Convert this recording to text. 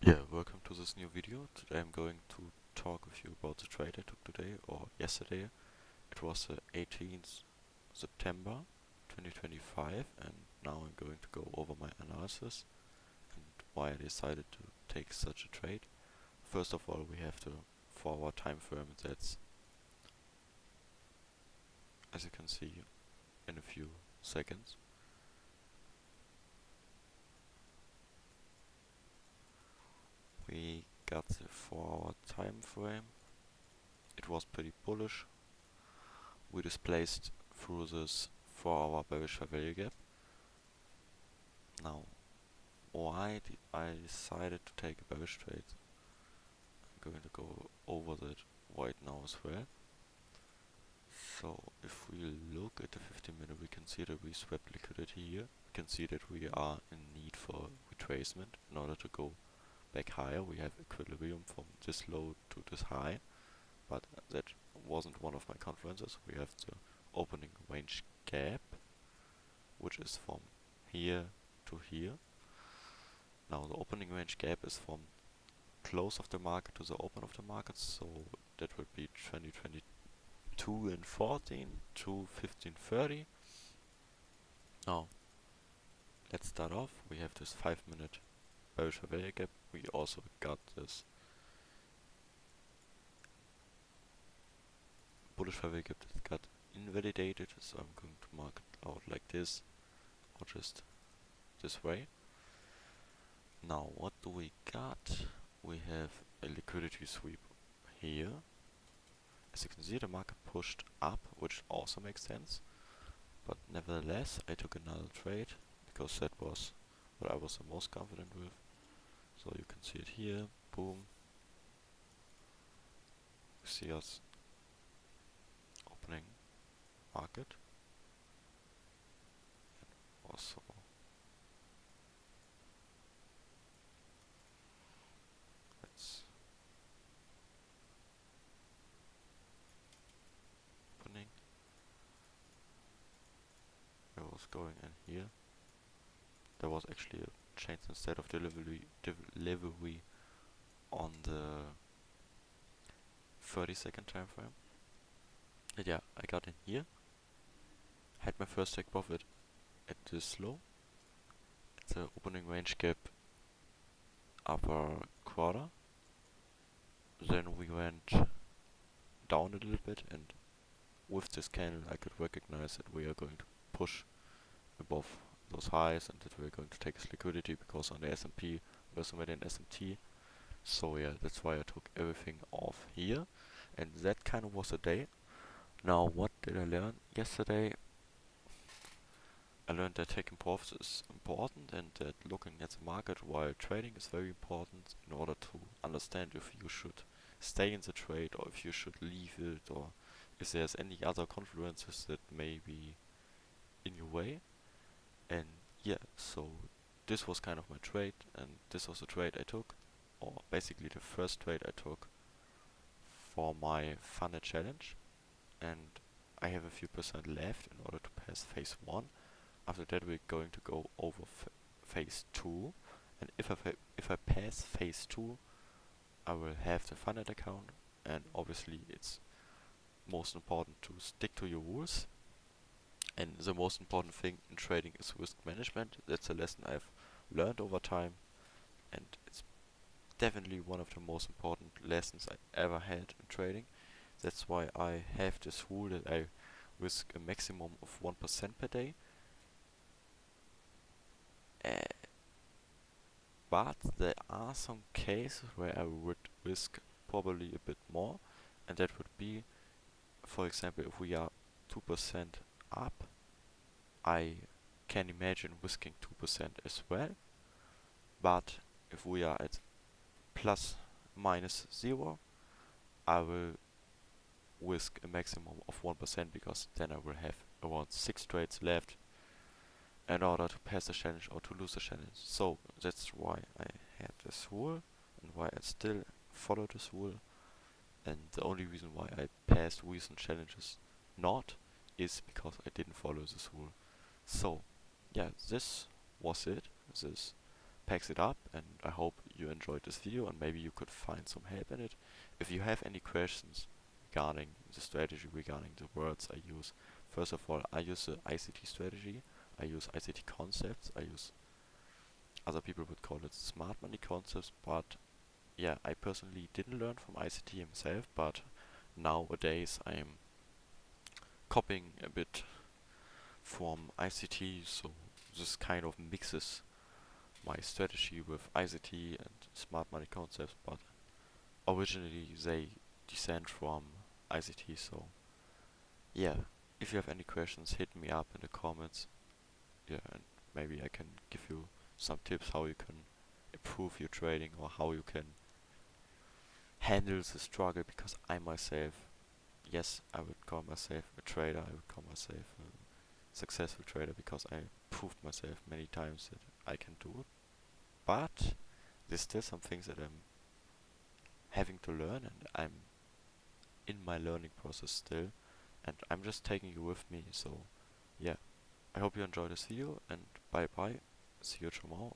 Yeah, welcome to this new video. Today I'm going to talk with you about the trade I took today or yesterday. It was the 18th September 2025 and now I'm going to go over my analysis and why I decided to take such a trade. First of all, we have to, for our time frame, that's, as you can see in a few seconds, we got the 4-hour time frame. It was pretty bullish. We displaced through this 4-hour bearish value gap. Now, why did I decided to take a bearish trade? I'm going to go over that right now as well. So if we look at the 15-minute, we can see that we swept liquidity here. We can see that we are in need for retracement in order to go back higher. We have equilibrium from this low to this high, but that wasn't one of my conferences. We have the opening range gap, which is from here to here. Now the opening range gap is from close of the market to the open of the market, so that would be 2022 and 14 to 1530. Now let's start off. We have this 5-minute bearish value gap. We also got this bullish value gap that got invalidated, so I'm going to mark it out like this or just this way. Now what do we got? We have a liquidity sweep here. As you can see, the market pushed up, which also makes sense. But nevertheless, I took another trade because that was what I was the most confident with. So you can see it here. Boom. You see us opening market. And also it's opening. I was going in here. There was actually a change instead of delivery on the 30-second time frame. And yeah, I got in here. Had my first take profit at this low. At the opening range gap upper quarter. Then we went down a little bit, and with this candle I could recognize that we are going to push above those highs and that we're going to take this liquidity because on the S&P we also made an SMT. So yeah, that's why I took everything off here, and that kind of was the day. Now what did I learn yesterday? I learned that taking profits is important and that looking at the market while trading is very important in order to understand if you should stay in the trade or if you should leave it or if there's any other confluences that may be in your way. And yeah, so this was kind of my trade and this was the trade I took, or basically the first trade I took for my funnel challenge, and I have a few percent left in order to pass phase 1. After that we're going to go over phase 2, and if I pass phase 2 I will have the funnel account, and obviously it's most important to stick to your rules, and the most important thing in trading is risk management. That's a lesson I've learned over time, and it's definitely one of the most important lessons I ever had in trading. That's why I have this rule that I risk a maximum of 1% per day. But there are some cases where I would risk probably a bit more, and that would be, for example, if we are 2% up, I can imagine risking 2% as well. But if we are at plus minus 0, I will risk a maximum of 1% because then I will have around 6 trades left in order to pass the challenge or to lose the challenge. So that's why I had this rule and why I still follow this rule. And the only reason why I passed recent challenges not is because I didn't follow this rule. So yeah, this was it. This packs it up, and I hope you enjoyed this video and maybe you could find some help in it. If you have any questions regarding the strategy, regarding the words I use, first of all, I use the ICT strategy, I use ICT concepts, I use, other people would call it smart money concepts, but yeah, I personally didn't learn from ICT himself, but nowadays I'm copying a bit from ICT, so this kind of mixes my strategy with ICT and smart money concepts, but originally they descend from ICT, so yeah. If you have any questions, hit me up in the comments. Yeah, and maybe I can give you some tips how you can improve your trading or how you can handle the struggle, because I myself, yes, I would call myself a trader, I would call myself a successful trader because I proved myself many times that I can do it. But there's still some things that I'm having to learn, and I'm in my learning process still, and I'm just taking you with me. So yeah, I hope you enjoyed this video, and bye bye, see you tomorrow.